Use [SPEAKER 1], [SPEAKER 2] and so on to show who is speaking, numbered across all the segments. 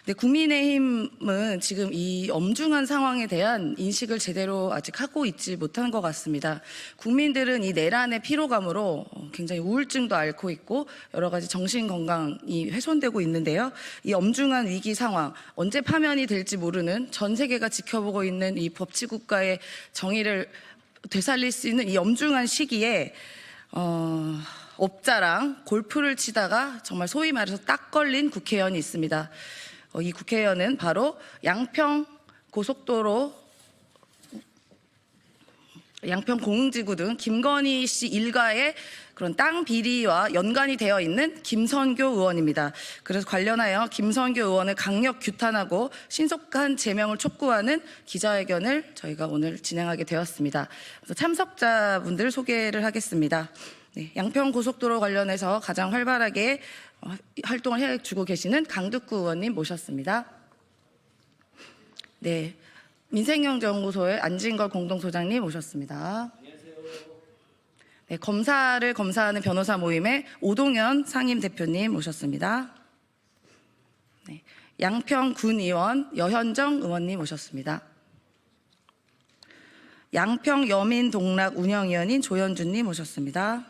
[SPEAKER 1] 네, 국민의힘은 지금 이 엄중한 상황에 대한 인식을 제대로 아직 하고 있지 못한 것 같습니다. 국민들은 이 내란의 피로감으로 굉장히 우울증도 앓고 있고 여러 가지 정신 건강이 훼손되고 있는데요. 이 엄중한 위기 상황, 언제 파면이 될지 모르는 전 세계가 지켜보고 있는 이 법치국가의 정의를 되살릴 수 있는 이 엄중한 시기에 업자랑 골프를 치다가 정말 소위 말해서 딱 걸린 국회의원이 있습니다. 이 국회의원은 바로 양평 공흥지구 등 김건희 씨 일가의 그런 땅 비리와 연관이 되어 있는 김선교 의원입니다. 그래서 관련하여 김선교 의원을 강력 규탄하고 신속한 제명을 촉구하는 기자회견을 저희가 오늘 진행하게 되었습니다. 그래서 참석자분들 소개를 하겠습니다. 네, 양평 고속도로 관련해서 가장 활발하게 활동을 해주고 계시는 강득구 의원님 모셨습니다. 네, 민생경제연구소의 안진걸 공동소장님 모셨습니다. 안녕하세요. 네, 검사를 검사하는 변호사 모임의 오동현 상임대표님 모셨습니다. 네, 양평군의원 여현정 의원님 모셨습니다. 양평여민동락운영위원인 조현준님 모셨습니다.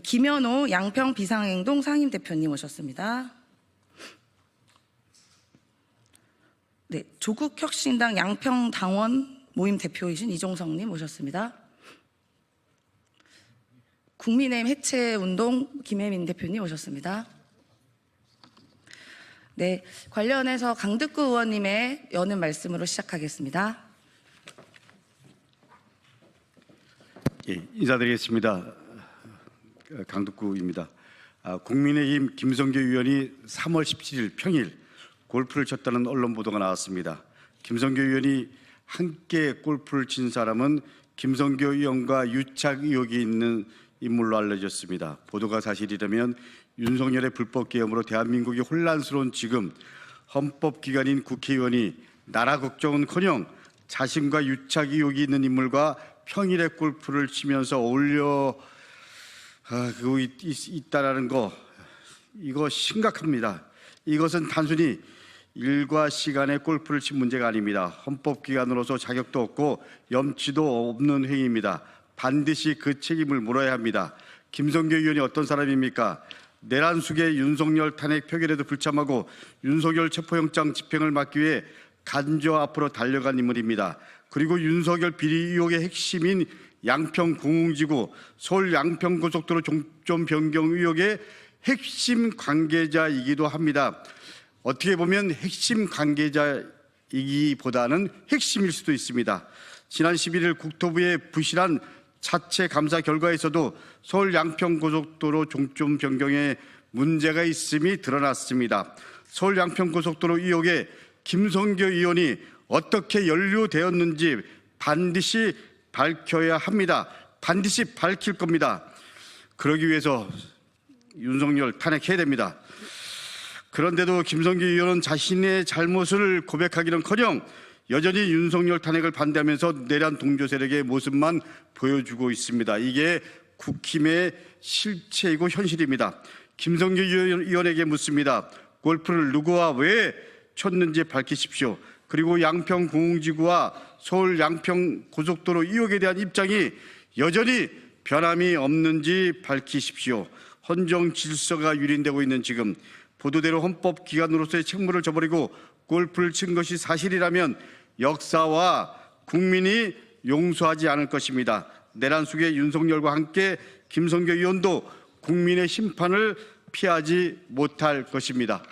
[SPEAKER 1] 김현호 양평 비상행동 상임대표님 오셨습니다. 네, 조국혁신당 양평당원 모임 대표이신 이종성님 오셨습니다. 국민의힘 해체운동 김혜민 대표님 오셨습니다. 네, 관련해서 강득구 의원님의 여는 말씀으로 시작하겠습니다.
[SPEAKER 2] 예, 인사드리겠습니다. 강득구입니다. 국민의힘 김성교 의원이 3월 17일 평일 골프를 쳤다는 언론 보도가 나왔습니다. 김성교 의원이 함께 골프를 친 사람은 김성교 의원과 유착 의혹이 있는 인물로 알려졌습니다. 보도가 사실이라면 윤석열의 불법 계엄으로 대한민국이 혼란스러운 지금 헌법기관인 국회의원이 나라 걱정은커녕 자신과 유착 의혹이 있는 인물과 평일에 골프를 치면서 어울려 있다라는 거, 이거 심각합니다. 이것은 단순히 일과 시간에 골프를 친 문제가 아닙니다. 헌법기관으로서 자격도 없고 염치도 없는 행위입니다. 반드시 그 책임을 물어야 합니다. 김성교 의원이 어떤 사람입니까? 내란 속에 윤석열 탄핵 표결에도 불참하고 윤석열 체포영장 집행을 막기 위해 간저 앞으로 달려간 인물입니다. 그리고 윤석열 비리 의혹의 핵심인 양평 공흥지구, 서울 양평 고속도로 종점 변경 의혹의 핵심 관계자이기도 합니다. 어떻게 보면 핵심 관계자이기보다는 핵심일 수도 있습니다. 지난 11일 국토부의 부실한 자체 감사 결과에서도 서울 양평 고속도로 종점 변경에 문제가 있음이 드러났습니다. 서울 양평 고속도로 의혹에 김성교 의원이 어떻게 연루되었는지 반드시 밝혀야 합니다. 반드시 밝힐 겁니다. 그러기 위해서 윤석열 탄핵해야 됩니다. 그런데도 김성교 의원은 자신의 잘못을 고백하기는커녕 여전히 윤석열 탄핵을 반대하면서 내란 동조 세력의 모습만 보여주고 있습니다. 이게 국힘의 실체이고 현실입니다. 김성교 의원에게 묻습니다. 골프를 누구와 왜 쳤는지 밝히십시오. 그리고 양평 공흥지구와 서울 양평 고속도로 의혹에 대한 입장이 여전히 변함이 없는지 밝히십시오. 헌정 질서가 유린되고 있는 지금 보도대로 헌법기관으로서의 책무를 저버리고 골프를 친 것이 사실이라면 역사와 국민이 용서하지 않을 것입니다. 내란 속에 윤석열과 함께 김성교 의원도 국민의 심판을 피하지 못할 것입니다.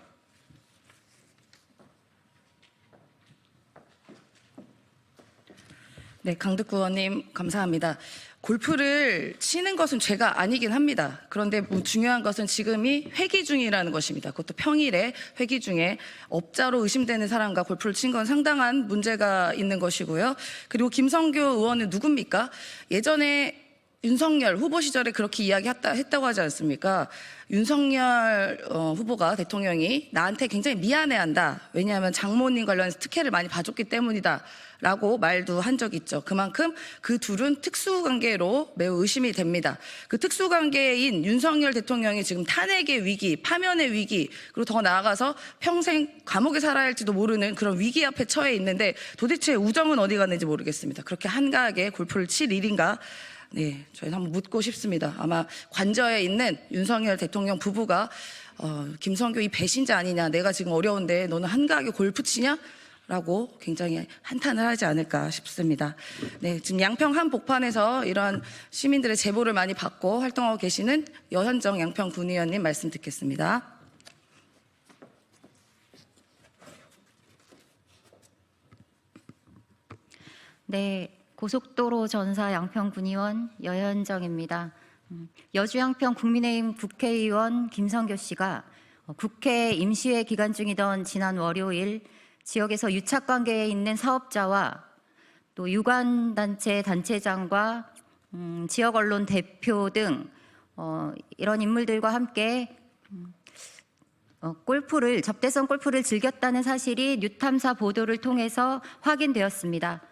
[SPEAKER 1] 네, 강득구 의원님 감사합니다. 골프를 치는 것은 죄가 아니긴 합니다. 그런데 중요한 것은 지금이 회기 중이라는 것입니다. 그것도 평일에 회기 중에 업자로 의심되는 사람과 골프를 친 건 상당한 문제가 있는 것이고요. 그리고 김성교 의원은 누굽니까? 예전에 윤석열 후보 시절에 그렇게 이야기했다고 하지 않습니까? 윤석열 후보가 대통령이 나한테 굉장히 미안해한다. 왜냐하면 장모님 관련해서 특혜를 많이 봐줬기 때문이다. 라고 말도 한 적이 있죠. 그만큼 그 둘은 특수관계로 매우 의심이 됩니다. 그 특수관계인 윤석열 대통령이 지금 탄핵의 위기, 파면의 위기, 그리고 더 나아가서 평생 감옥에 살아야 할지도 모르는 그런 위기 앞에 처해 있는데 도대체 우정은 어디 갔는지 모르겠습니다. 그렇게 한가하게 골프를 칠 일인가? 네, 저희는 한번 묻고 싶습니다. 아마 관저에 있는 윤석열 대통령 부부가 김성교 이 배신자 아니냐, 내가 지금 어려운데 너는 한가하게 골프 치냐? 라고 굉장히 한탄을 하지 않을까 싶습니다. 네, 지금 양평 한복판에서 이러한 시민들의 제보를 많이 받고 활동하고 계시는 여현정 양평 군의원님 말씀 듣겠습니다.
[SPEAKER 3] 네, 고속도로 전사 양평군의원 여현정입니다. 여주 양평 국민의힘 국회의원 김성교 씨가 국회 임시회 기간 중이던 지난 월요일 지역에서 유착관계에 있는 사업자와 또 유관단체 단체장과 지역 언론 대표 등 이런 인물들과 함께 접대성 골프를 즐겼다는 사실이 뉴탐사 보도를 통해서 확인되었습니다.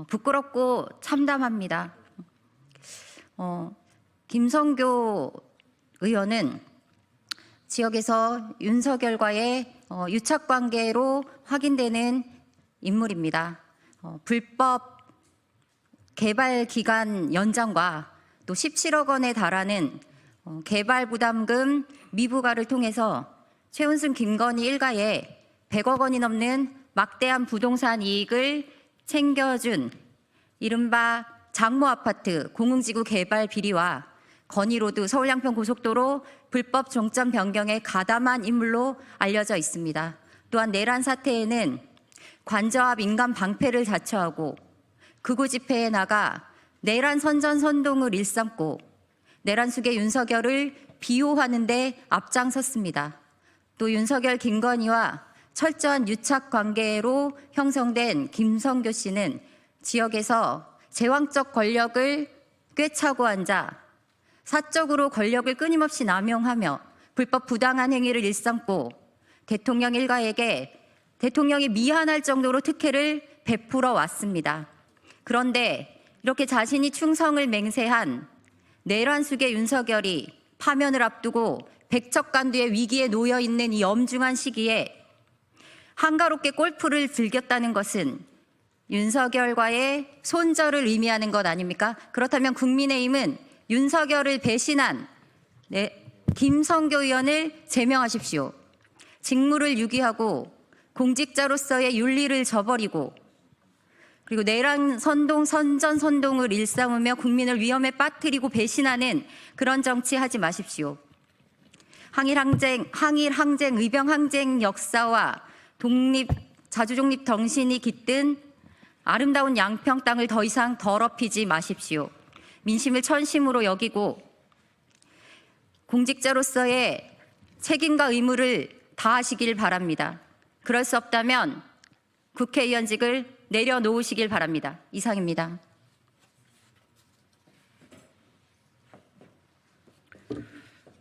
[SPEAKER 3] 부끄럽고 참담합니다. 김성교 의원은 지역에서 윤석열과의 유착관계로 확인되는 인물입니다. 불법 개발 기간 연장과 또 17억 원에 달하는 개발 부담금 미부과를 통해서 최은순 김건희 일가에 100억 원이 넘는 막대한 부동산 이익을 챙겨준 이른바 장모 아파트 공흥지구 개발 비리와 건의로드 서울 양평 고속도로 불법 종점 변경에 가담한 인물로 알려져 있습니다. 또한 내란 사태에는 관저 앞 인간 방패를 자처하고 극우 집회에 나가 내란 선전 선동을 일삼고 내란 숙의 윤석열을 비호하는 데 앞장섰습니다. 또 윤석열 김건희와 철저한 유착 관계로 형성된 김성교 씨는 지역에서 제왕적 권력을 꿰차고 앉아 사적으로 권력을 끊임없이 남용하며 불법 부당한 행위를 일삼고 대통령 일가에게 대통령이 미안할 정도로 특혜를 베풀어 왔습니다. 그런데 이렇게 자신이 충성을 맹세한 내란 숙의 윤석열이 파면을 앞두고 백척간두의 위기에 놓여 있는 이 엄중한 시기에 한가롭게 골프를 즐겼다는 것은 윤석열과의 손절을 의미하는 것 아닙니까? 그렇다면 국민의힘은 윤석열을 배신한 김성교 의원을 제명하십시오. 직무를 유기하고 공직자로서의 윤리를 저버리고 그리고 내란 선동, 선전 선동을 일삼으며 국민을 위험에 빠뜨리고 배신하는 그런 정치 하지 마십시오. 항일 항쟁, 의병 항쟁 역사와 자주독립 정신이 깃든 아름다운 양평 땅을 더 이상 더럽히지 마십시오. 민심을 천심으로 여기고 공직자로서의 책임과 의무를 다하시길 바랍니다. 그럴 수 없다면 국회의원직을 내려놓으시길 바랍니다. 이상입니다.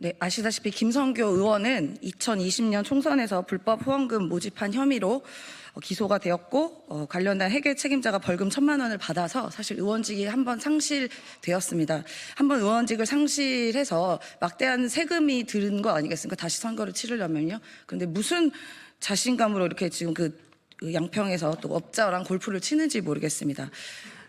[SPEAKER 1] 네, 아시다시피 김성교 의원은 2020년 총선에서 불법 후원금 모집한 혐의로 기소가 되었고 관련된 해결 책임자가 벌금 1,000만 원을 받아서 사실 의원직이 한번 상실되었습니다. 한번 의원직을 상실해서 막대한 세금이 드는 거 아니겠습니까? 다시 선거를 치르려면요. 그런데 무슨 자신감으로 이렇게 지금 그 양평에서 또 업자랑 골프를 치는지 모르겠습니다.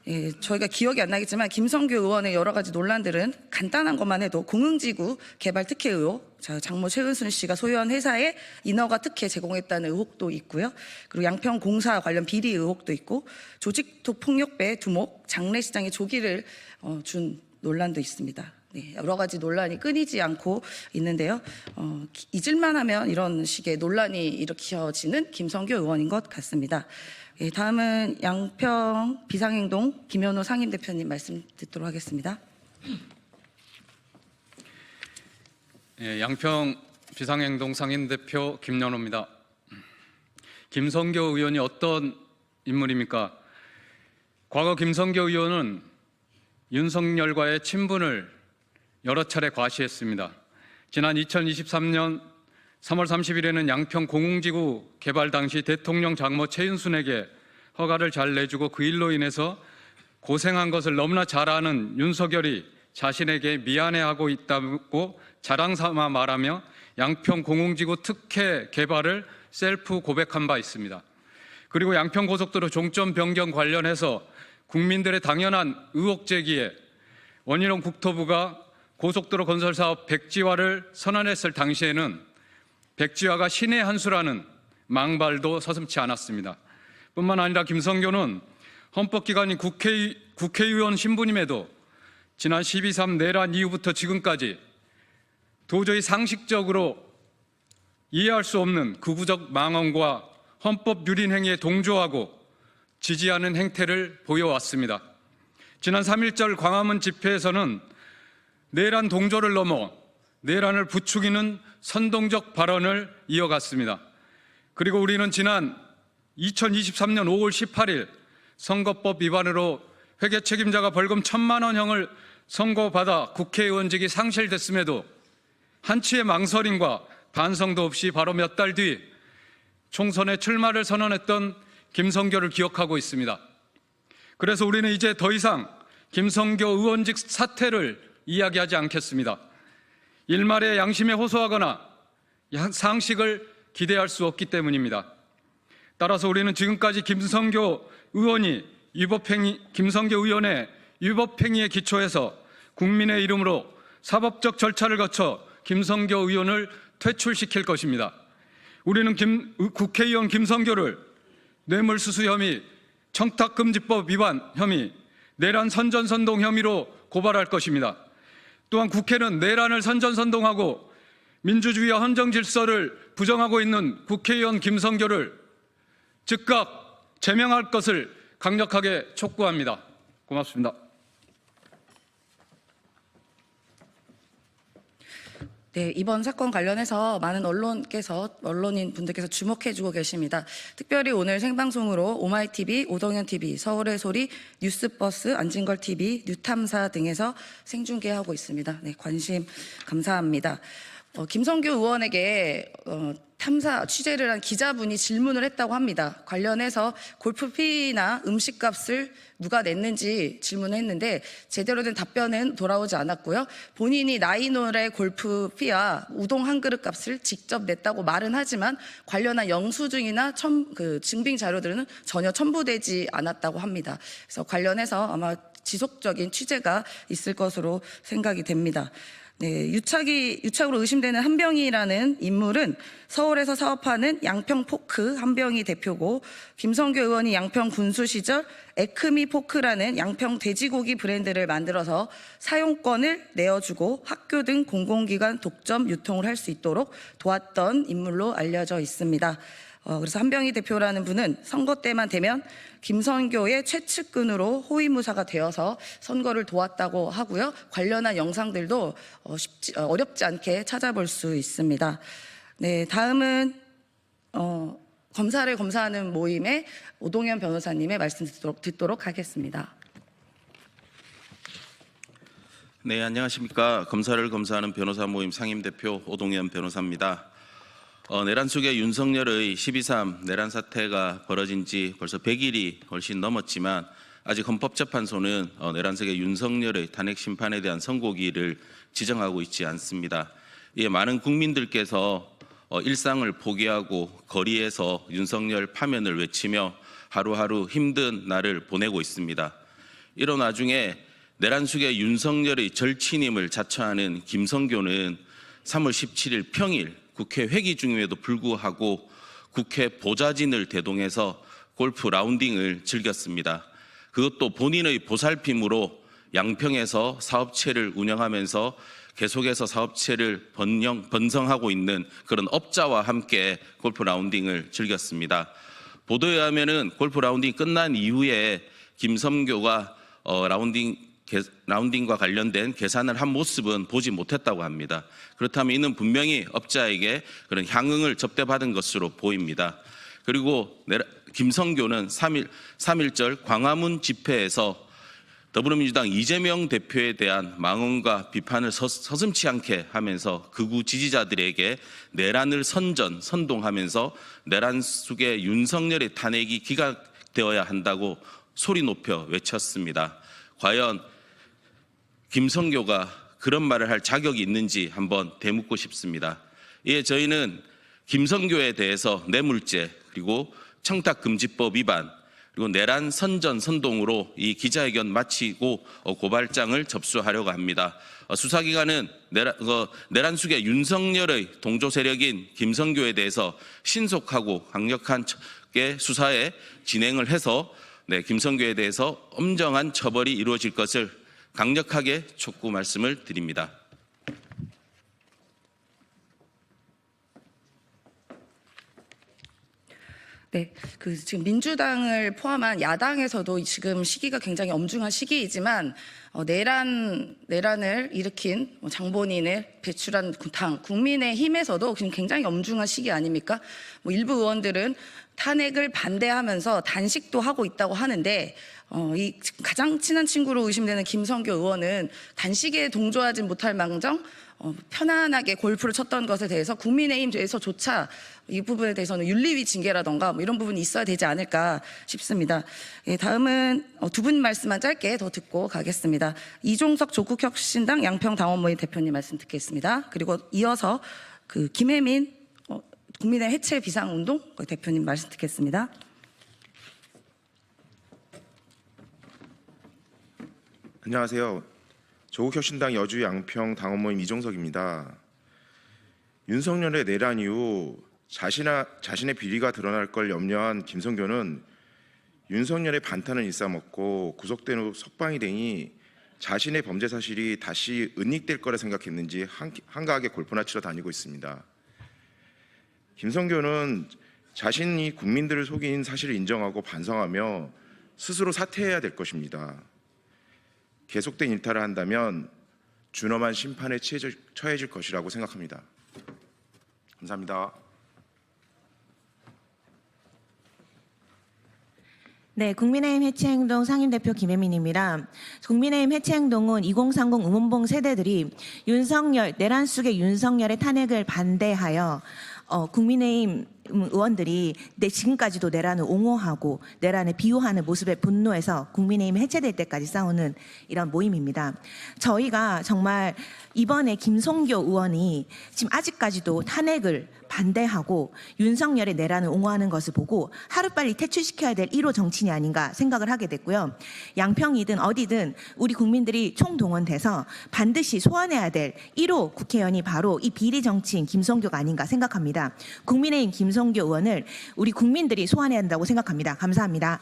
[SPEAKER 1] 예, 저희가 기억이 안 나겠지만 김성교 의원의 여러 가지 논란들은 간단한 것만 해도 공흥지구 개발 특혜 의혹, 장모 최은순 씨가 소유한 회사에 인허가 특혜 제공했다는 의혹도 있고요. 그리고 양평 공사 관련 비리 의혹도 있고 조직토 폭력배 두목, 장례시장에 조기를 준 논란도 있습니다. 네, 여러 가지 논란이 끊이지 않고 있는데요. 잊을만 하면 이런 식의 논란이 일으켜지는 김성교 의원인 것 같습니다. 예, 다음은 양평 비상행동 김현우 상임대표님 말씀 듣도록 하겠습니다.
[SPEAKER 4] 예, 양평 비상행동 상임대표 김연호입니다. 김성교 의원이 어떤 인물입니까? 과거 김성교 의원은 윤석열과의 친분을 여러 차례 과시했습니다. 지난 2023년 3월 30일에는 양평 공흥지구 개발 당시 대통령 장모 최윤순에게 허가를 잘 내주고 그 일로 인해서 고생한 것을 너무나 잘 아는 윤석열이 자신에게 미안해하고 있다고 자랑삼아 말하며 양평 공흥지구 특혜 개발을 셀프 고백한 바 있습니다. 그리고 양평 고속도로 종점 변경 관련해서 국민들의 당연한 의혹 제기에 원희룡 국토부가 고속도로 건설 사업 백지화를 선언했을 당시에는 백지화가 신의 한 수라는 망발도 서슴지 않았습니다. 뿐만 아니라 김성교는 헌법기관인 국회의원 신분임에도 지난 12.3 내란 이후부터 지금까지 도저히 상식적으로 이해할 수 없는 극우적 망언과 헌법 유린 행위에 동조하고 지지하는 행태를 보여왔습니다. 지난 3.1절 광화문 집회에서는 내란 동조를 넘어 내란을 부추기는 선동적 발언을 이어갔습니다. 그리고 우리는 지난 2023년 5월 18일 선거법 위반으로 회계 책임자가 벌금 1,000만 원형을 선고받아 국회의원직이 상실됐음에도 한치의 망설임과 반성도 없이 바로 몇 달 뒤 총선에 출마를 선언했던 김성교를 기억하고 있습니다. 그래서 우리는 이제 더 이상 김성교 의원직 사퇴를 이야기하지 않겠습니다. 일말의 양심에 호소하거나 상식을 기대할 수 없기 때문입니다. 따라서 우리는 지금까지 김성교 의원의 위법행위에 기초해서 국민의 이름으로 사법적 절차를 거쳐 김성교 의원을 퇴출시킬 것입니다. 우리는 국회의원 김성교를 뇌물수수 혐의, 청탁금지법 위반 혐의, 내란 선전선동 혐의로 고발할 것입니다. 또한 국회는 내란을 선전선동하고 민주주의와 헌정질서를 부정하고 있는 국회의원 김성교를 즉각 제명할 것을 강력하게 촉구합니다. 고맙습니다.
[SPEAKER 1] 네, 이번 사건 관련해서 많은 언론인 분들께서 주목해주고 계십니다. 특별히 오늘 생방송으로 오마이TV, 오동현TV, 서울의 소리, 뉴스버스, 안진걸TV, 뉴탐사 등에서 생중계하고 있습니다. 네, 관심 감사합니다. 김성교 의원에게 탐사 취재를 한 기자분이 질문을 했다고 합니다. 관련해서 골프피나 음식값을 누가 냈는지 질문을 했는데 제대로 된 답변은 돌아오지 않았고요. 본인이 나이놀의 골프피와 우동 한 그릇 값을 직접 냈다고 말은 하지만 관련한 영수증이나 증빙 자료들은 전혀 첨부되지 않았다고 합니다. 그래서 관련해서 아마 지속적인 취재가 있을 것으로 생각이 됩니다. 네, 유착으로 의심되는 한병희라는 인물은 서울에서 사업하는 양평 포크 한병희 대표고 김성교 의원이 양평 군수 시절 에크미 포크라는 양평 돼지고기 브랜드를 만들어서 사용권을 내어주고 학교 등 공공기관 독점 유통을 할 수 있도록 도왔던 인물로 알려져 있습니다. 그래서 한병희 대표라는 분은 선거 때만 되면 김성교의 최측근으로 호위무사가 되어서 선거를 도왔다고 하고요. 관련한 영상들도 어렵지 않게 찾아볼 수 있습니다. 네, 다음은 검사를 검사하는 모임의 오동현 변호사님의 말씀 듣도록 하겠습니다.
[SPEAKER 5] 네, 안녕하십니까. 검사를 검사하는 변호사 모임 상임대표 오동현 변호사입니다. 내란 속의 윤석열의 12.3 내란 사태가 벌어진 지 벌써 100일이 훨씬 넘었지만 아직 헌법재판소는 내란 속의 윤석열의 탄핵 심판에 대한 선고기일을 지정하고 있지 않습니다. 이에 많은 국민들께서 일상을 포기하고 거리에서 윤석열 파면을 외치며 하루하루 힘든 날을 보내고 있습니다. 이런 와중에 내란 속의 윤석열의 절친임을 자처하는 김성교는 3월 17일 평일 국회 회기 중임에도 불구하고 국회 보좌진을 대동해서 골프 라운딩을 즐겼습니다. 그것도 본인의 보살핌으로 양평에서 사업체를 운영하면서 계속해서 사업체를 번성하고 있는 그런 업자와 함께 골프 라운딩을 즐겼습니다. 보도에 의하면은 골프 라운딩 끝난 이후에 김성교가 라운딩과 관련된 계산을 한 모습은 보지 못했다고 합니다. 그렇다면 이는 분명히 업자에게 그런 향응을 접대받은 것으로 보입니다. 그리고 김성교는 3.1절 광화문 집회에서 더불어민주당 이재명 대표에 대한 망언과 비판을 서슴지 않게 하면서 극우 지지자들에게 내란을 선동하면서 내란 속에 윤석열의 탄핵이 기각되어야 한다고 소리 높여 외쳤습니다. 과연 김성교가 그런 말을 할 자격이 있는지 한번 되묻고 싶습니다. 이에 저희는 김성교에 대해서 뇌물죄 그리고 청탁금지법 위반 그리고 내란 선동으로 이 기자회견 마치고 고발장을 접수하려고 합니다. 수사기관은 내란 속의 윤석열의 동조 세력인 김성교에 대해서 신속하고 강력한 수사에 진행을 해서 김성교에 대해서 엄정한 처벌이 이루어질 것을 강력하게 촉구 말씀을 드립니다.
[SPEAKER 1] 네, 지금 민주당을 포함한 야당에서도 지금 시기가 굉장히 엄중한 시기이지만 내란을 일으킨 장본인을 배출한 당 국민의힘에서도 지금 굉장히 엄중한 시기 아닙니까? 일부 의원들은 탄핵을 반대하면서 단식도 하고 있다고 하는데 이 가장 친한 친구로 의심되는 김성교 의원은 단식에 동조하지 못할 망정 편안하게 골프를 쳤던 것에 대해서 국민의힘에서조차 이 부분에 대해서는 윤리위 징계라던가 이런 부분이 있어야 되지 않을까 싶습니다. 예, 다음은 두 분 말씀만 짧게 더 듣고 가겠습니다. 이종석 조국혁신당 양평당원모임 대표님 말씀 듣겠습니다. 그리고 이어서 김혜민 국민의 해체 비상운동 대표님 말씀 듣겠습니다.
[SPEAKER 6] 안녕하세요. 조국혁신당 여주 양평 당원모임 이종석입니다. 윤석열의 내란 이후 자신의 비리가 드러날 걸 염려한 김성교는 윤석열의 반탄을 일싸먹고 구속된 후 석방이 되니 자신의 범죄 사실이 다시 은닉될 거라 생각했는지 한가하게 골프나 치러 다니고 있습니다. 김성교는 자신이 국민들을 속인 사실을 인정하고 반성하며 스스로 사퇴해야 될 것입니다. 계속된 일탈을 한다면 준엄한 심판에 처해질 것이라고 생각합니다. 감사합니다.
[SPEAKER 7] 네, 국민의힘 해체행동 상임대표 김혜민입니다. 국민의힘 해체행동은 2030 응원봉 세대들이 내란 속의 윤석열의 탄핵을 반대하여 국민의힘 의원들이 지금까지도 내란을 옹호하고 내란을 비호하는 모습에 분노해서 국민의힘이 해체될 때까지 싸우는 이런 모임입니다. 저희가 정말 이번에 김성교 의원이 지금 아직까지도 탄핵을 반대하고 윤석열의 내란을 옹호하는 것을 보고 하루빨리 퇴출시켜야 될 1호 정치인이 아닌가 생각을 하게 됐고요. 양평이든 어디든 우리 국민들이 총동원돼서 반드시 소환해야 될 1호 국회의원이 바로 이 비리 정치인 김성교가 아닌가 생각합니다. 국민의힘 김성교 의원을 우리 국민들이 소환해야 한다고 생각합니다. 감사합니다.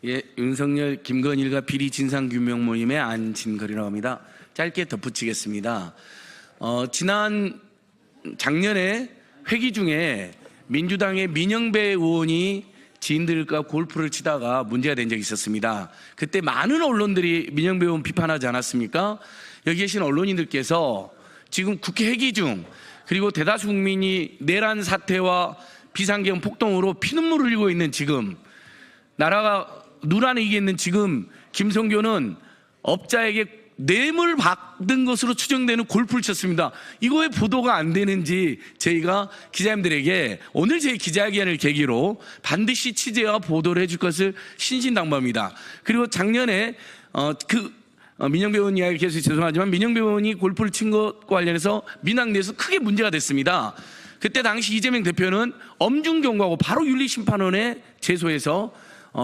[SPEAKER 8] 예, 윤석열 김건일과 비리 진상 규명 모임의 안진걸이라고 합니다. 짧게 덧붙이겠습니다. 작년에 회기 중에 민주당의 민영배 의원이 지인들과 골프를 치다가 문제가 된 적이 있었습니다. 그때 많은 언론들이 민영배 의원 비판하지 않았습니까? 여기 계신 언론인들께서 지금 국회 회기 중 그리고 대다수 국민이 내란 사태와 비상계엄 폭동으로 피눈물을 흘리고 있는 지금 나라가 눈 안에 이게 있는 지금 김성교는 업자에게 뇌물 받은 것으로 추정되는 골프를 쳤습니다. 이거 왜 보도가 안 되는지 저희가 기자님들에게 오늘 저희 기자회견을 계기로 반드시 취재와 보도를 해줄 것을 신신당부합니다. 그리고 작년에 민영배 의원 이야기 계속 죄송하지만 민영배 의원이 골프를 친 것과 관련해서 민당 내에서 크게 문제가 됐습니다. 그때 당시 이재명 대표는 엄중 경고하고 바로 윤리심판원에 제소해서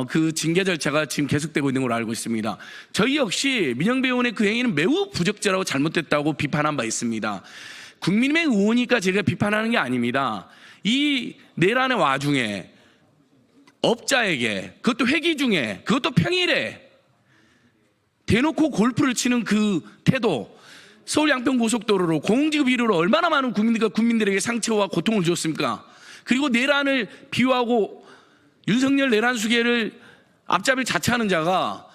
[SPEAKER 8] 그 징계 절차가 지금 계속되고 있는 걸로 알고 있습니다. 저희 역시 민영배 의원의 그 행위는 매우 부적절하고 잘못됐다고 비판한 바 있습니다. 국민의힘 의원이니까 제가 비판하는 게 아닙니다. 이 내란의 와중에 업자에게 그것도 회기 중에 그것도 평일에 대놓고 골프를 치는 그 태도, 서울 양평 고속도로로 공공지구 비리로 얼마나 많은 국민들에게 상처와 고통을 주었습니까? 그리고 내란을 비호하고 윤석열 내란 수계를 앞잡이 자처하는 자가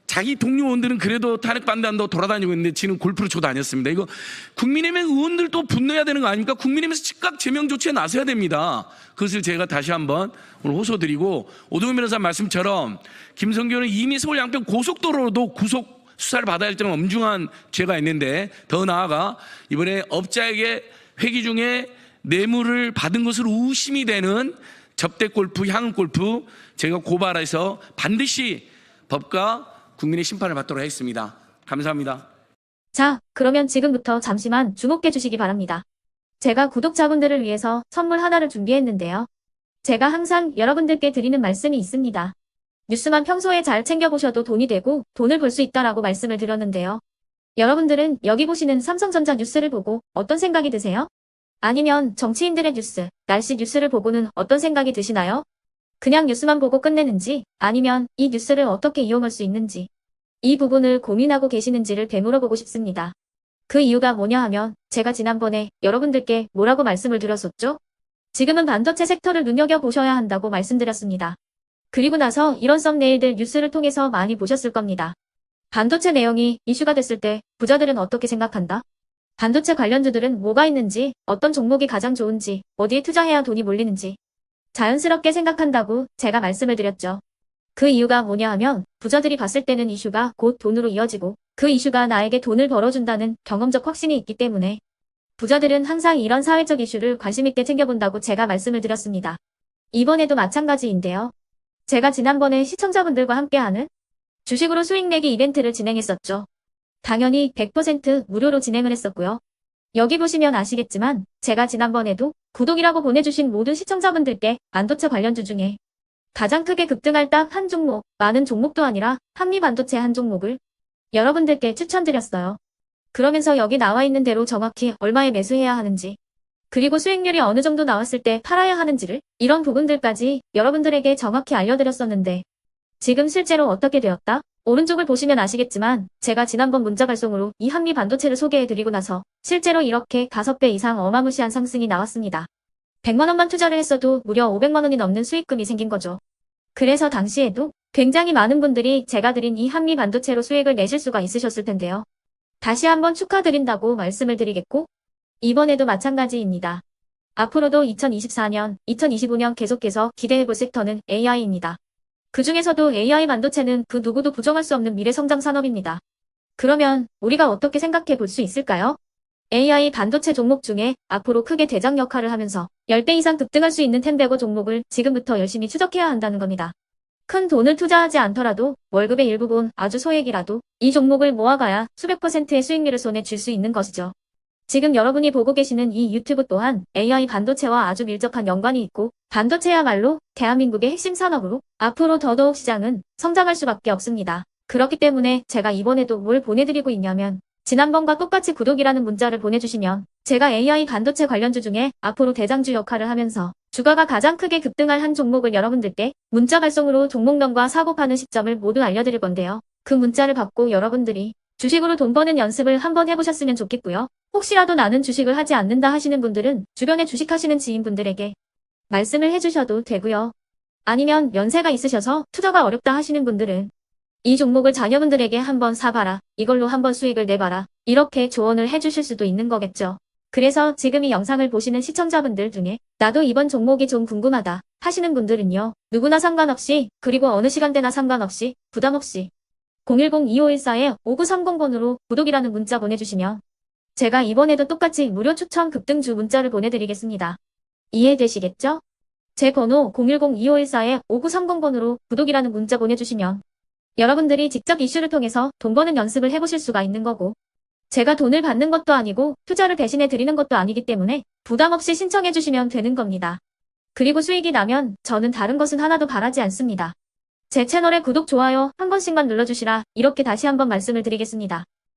[SPEAKER 8] 자기 동료 의원들은 그래도 탄핵 반대한다고 돌아다니고 있는데 지는 골프를 쳐 다녔습니다. 이거 국민의힘 의원들도 분노해야 되는 거 아닙니까? 국민의힘에서 즉각 제명 조치에 나서야 됩니다. 그것을 제가 다시 한번 오늘 호소드리고, 오동현 변호사 말씀처럼 김성교는 이미 서울 양평 고속도로로도 구속 수사를 받아야 할 정도로 엄중한 죄가 있는데, 더 나아가 이번에 업자에게 회기 중에 뇌물을 받은 것으로 의심이 되는 접대 골프, 향응 골프 제가 고발해서 반드시 법과 국민의 심판을 받도록 하겠습니다. 감사합니다.
[SPEAKER 9] 자, 그러면 지금부터 잠시만 주목해 주시기 바랍니다. 제가 구독자분들을 위해서 선물 하나를 준비했는데요. 제가 항상 여러분들께 드리는 말씀이 있습니다. 뉴스만 평소에 잘 챙겨보셔도 돈이 되고 돈을 벌 수 있다라고 말씀을 드렸는데요. 여러분들은 여기 보시는 삼성전자 뉴스를 보고 어떤 생각이 드세요? 아니면 정치인들의 뉴스, 날씨 뉴스를 보고는 어떤 생각이 드시나요? 그냥 뉴스만 보고 끝내는지, 아니면 이 뉴스를 어떻게 이용할 수 있는지, 이 부분을 고민하고 계시는지를 되물어보고 싶습니다. 그 이유가 뭐냐 하면 제가 지난번에 여러분들께 뭐라고 말씀을 드렸었죠? 지금은 반도체 섹터를 눈여겨보셔야 한다고 말씀드렸습니다. 그리고 나서 이런 썸네일들 뉴스를 통해서 많이 보셨을 겁니다. 반도체 내용이 이슈가 됐을 때 부자들은 어떻게 생각한다? 반도체 관련주들은 뭐가 있는지, 어떤 종목이 가장 좋은지, 어디에 투자해야 돈이 몰리는지 자연스럽게 생각한다고 제가 말씀을 드렸죠. 그 이유가 뭐냐 하면 부자들이 봤을 때는 이슈가 곧 돈으로 이어지고 그 이슈가 나에게 돈을 벌어준다는 경험적 확신이 있기 때문에 부자들은 항상 이런 사회적 이슈를 관심 있게 챙겨본다고 제가 말씀을 드렸습니다. 이번에도 마찬가지인데요. 제가 지난번에 시청자분들과 함께하는 주식으로 수익 내기 이벤트를 진행했었죠. 당연히 100% 무료로 진행을 했었고요. 여기 보시면 아시겠지만 제가 지난번에도 구독이라고 보내주신 모든 시청자분들께 반도체 관련주 중에 가장 크게 급등할 딱 한 종목, 많은 종목도 아니라 한미반도체 한 종목을 여러분들께 추천드렸어요. 그러면서 여기 나와 있는 대로 정확히 얼마에 매수해야 하는지, 그리고 수익률이 어느 정도 나왔을 때 팔아야 하는지를, 이런 부분들까지 여러분들에게 정확히 알려드렸었는데 지금 실제로 어떻게 되었다? 오른쪽을 보시면 아시겠지만 제가 지난번 문자 발송으로 이 한미 반도체를 소개해드리고 나서 실제로 이렇게 5배 이상 어마무시한 상승이 나왔습니다. 100만 원만 투자를 했어도 무려 500만 원이 넘는 수익금이 생긴 거죠. 그래서 당시에도 굉장히 많은 분들이 제가 드린 이 한미 반도체로 수익을 내실 수가 있으셨을 텐데요. 다시 한번 축하드린다고 말씀을 드리겠고, 이번에도 마찬가지입니다. 앞으로도 2024년, 2025년 계속해서 기대해볼 섹터는 AI입니다. 그 중에서도 AI 반도체는 그 누구도 부정할 수 없는 미래 성장 산업입니다. 그러면 우리가 어떻게 생각해 볼 수 있을까요? AI 반도체 종목 중에 앞으로 크게 대장 역할을 하면서 10배 이상 급등할 수 있는 텐베고 종목을 지금부터 열심히 추적해야 한다는 겁니다. 큰 돈을 투자하지 않더라도 월급의 일부분, 아주 소액이라도 이 종목을 모아가야 수백 %의 수익률을 손에 쥘 수 있는 것이죠. 지금 여러분이 보고 계시는 이 유튜브 또한 AI 반도체와 아주 밀접한 연관이 있고, 반도체야말로 대한민국의 핵심 산업으로 앞으로 더더욱 시장은 성장할 수밖에 없습니다. 그렇기 때문에 제가 이번에도 뭘 보내드리고 있냐면, 지난번과 똑같이 구독이라는 문자를 보내주시면 제가 AI 반도체 관련주 중에 앞으로 대장주 역할을 하면서 주가가 가장 크게 급등할 한 종목을 여러분들께 문자 발송으로 종목명과 사고 파는 시점을 모두 알려드릴 건데요. 그 문자를 받고 여러분들이 주식으로 돈 버는 연습을 한번 해보셨으면 좋겠고요. 혹시라도 나는 주식을 하지 않는다 하시는 분들은 주변에 주식하시는 지인분들에게 말씀을 해주셔도 되고요. 아니면 연세가 있으셔서 투자가 어렵다 하시는 분들은 이 종목을 자녀분들에게 한번 사봐라, 이걸로 한번 수익을 내봐라, 이렇게 조언을 해주실 수도 있는 거겠죠. 그래서 지금 이 영상을 보시는 시청자분들 중에 나도 이번 종목이 좀 궁금하다 하시는 분들은요, 누구나 상관없이, 그리고 어느 시간대나 상관없이 부담없이 010-2514-5930번으로 구독이라는 문자 보내주시면 제가 이번에도 똑같이 무료 추천 급등주 문자를 보내드리겠습니다. 이해되시겠죠? 제 번호 010-2514-5930번으로 구독이라는 문자 보내주시면 여러분들이 직접 이슈를 통해서 돈 버는 연습을 해보실 수가 있는 거고, 제가 돈을 받는 것도 아니고 투자를 대신해 드리는 것도 아니기 때문에 부담 없이 신청해 주시면 되는 겁니다. 그리고 수익이 나면 저는 다른 것은 하나도 바라지 않습니다. 제 채널에 구독, 좋아요 한 번씩만 눌러주시라, 이렇게 다시 한번 말씀을 드리겠습니다.